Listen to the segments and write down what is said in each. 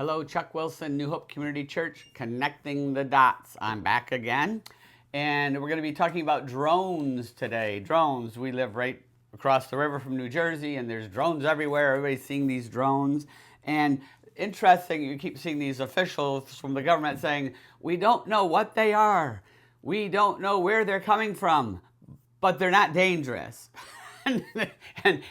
Hello, Chuck Wilson, New Hope Community Church, connecting the dots. I'm back again, and we're going to be talking about drones today. Drones. We live right across the river from New Jersey, and there's drones everywhere. Everybody's seeing these drones. And interesting, you keep seeing these officials from the government saying, we don't know what they are. We don't know where they're coming from, but they're not dangerous. And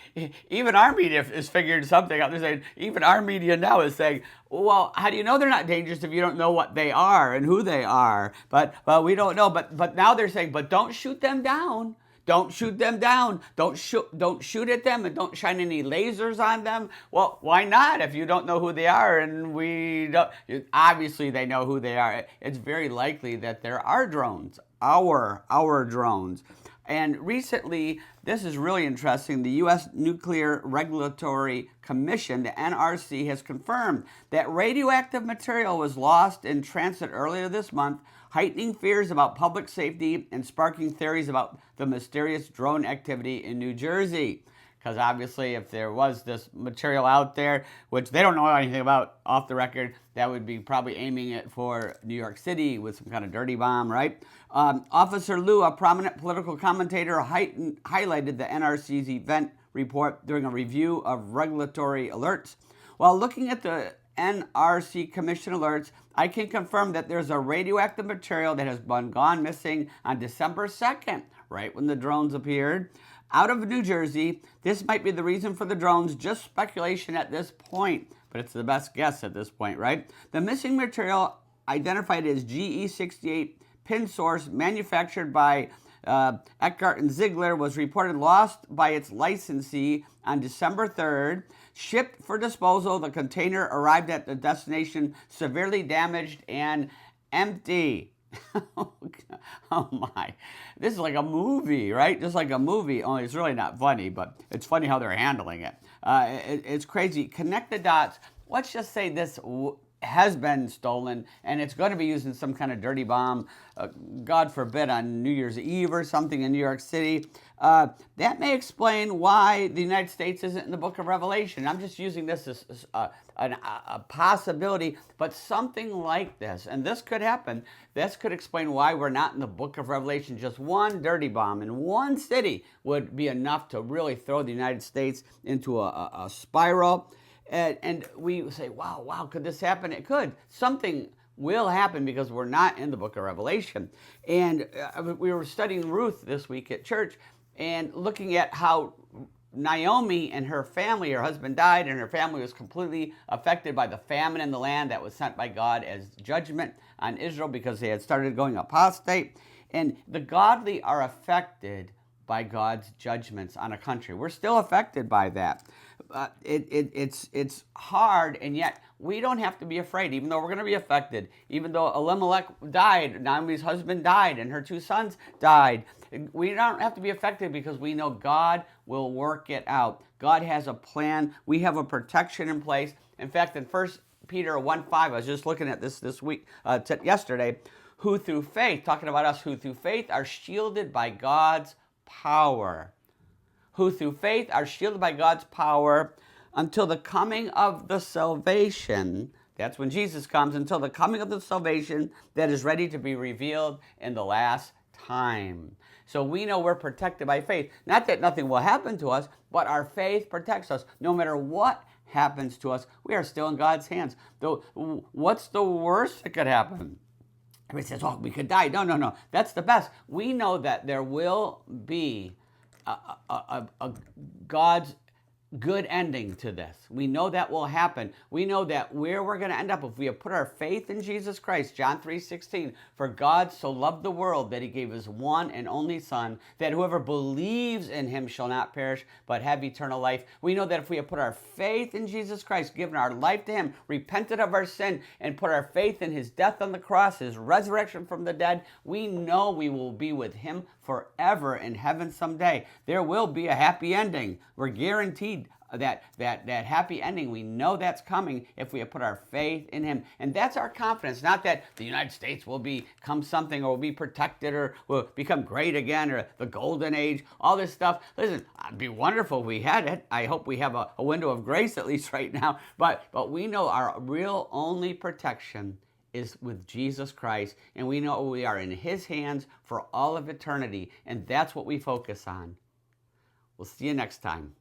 even our media is figuring something out. They're saying, even our media now is saying, well, how do you know they're not dangerous if you don't know what they are and who they are? But we don't know. But now they're saying, but don't shoot them down. Don't shoot them down. Don't shoot at them, and don't shine any lasers on them. Well, why not if you don't know who they are? And we don't. Obviously, they know who they are. It's very likely that there are drones, our drones. And recently, this is really interesting, the U.S. Nuclear Regulatory Commission, the NRC, has confirmed that radioactive material was lost in transit earlier this month, heightening fears about public safety and sparking theories about the mysterious drone activity in New Jersey. Because obviously, if there was this material out there, which they don't know anything about off the record, that would be probably aiming it for New York City with some kind of dirty bomb, right? Officer Liu, a prominent political commentator, highlighted the NRC's event report during a review of regulatory alerts. While looking at the NRC Commission alerts, I can confirm that there's a radioactive material that has gone missing on December 2nd, right when the drones appeared, out of New Jersey. This might be the reason for the drones, just speculation at this point, but it's the best guess at this point, right? The missing material, identified as GE68 pin source, manufactured by Eckert and Ziegler, was reported lost by its licensee on December 3rd. Shipped for disposal, the container arrived at the destination severely damaged and empty. Oh my. This is like a movie, right? Just like a movie, only it's really not funny, but it's funny how they're handling it. It's crazy. Connect the dots. Let's just say this has been stolen, and it's going to be used in some kind of dirty bomb, God forbid, on New Year's Eve or something in New York City. That may explain why the United States isn't in the book of Revelation. I'm just using this as a possibility, but something like this, and this could happen, this could explain why we're not in the book of Revelation. Just one dirty bomb in one city would be enough to really throw the United States into a spiral. And we say, wow, could this happen? It could. Something will happen because we're not in the book of Revelation. And we were studying Ruth this week at church and looking at how Naomi and her family, her husband died, and her family was completely affected by the famine in the land that was sent by God as judgment on Israel because they had started going apostate. And the godly are affected by God's judgments on a country. We're still affected by that. It's hard, and yet we don't have to be afraid, even though we're going to be affected. Even though Elimelech died, Naomi's husband died, and her two sons died. We don't have to be affected because we know God will work it out. God has a plan. We have a protection in place. In fact, in 1 Peter 1:5, I was just looking at this week, yesterday, who through faith, talking about us, who through faith are shielded by God's power. Who through faith are shielded by God's power until the coming of the salvation. That's when Jesus comes, until the coming of the salvation that is ready to be revealed in the last time. So we know we're protected by faith. Not that nothing will happen to us, but our faith protects us. No matter what happens to us, we are still in God's hands. Though, what's the worst that could happen? Everybody says, oh, we could die. No. That's the best. We know that there will be a God's good ending to this. We know that will happen. We know that where we're going to end up if we have put our faith in Jesus Christ. John 3:16, for God so loved the world that he gave his one and only Son, that whoever believes in him shall not perish but have eternal life. We know that if we have put our faith in Jesus Christ, given our life to him, repented of our sin, and put our faith in his death on the cross, his resurrection from the dead, we know we will be with him forever in heaven someday. There will be a happy ending. We're guaranteed that happy ending. We know that's coming if we have put our faith in him. And that's our confidence. Not that the United States will become something, or will be protected, or will become great again, or the golden age, all this stuff. Listen, it'd be wonderful if we had it. I hope we have a window of grace at least right now. But we know our real only protection is with Jesus Christ, and we know we are in his hands for all of eternity, and that's what we focus on. We'll see you next time.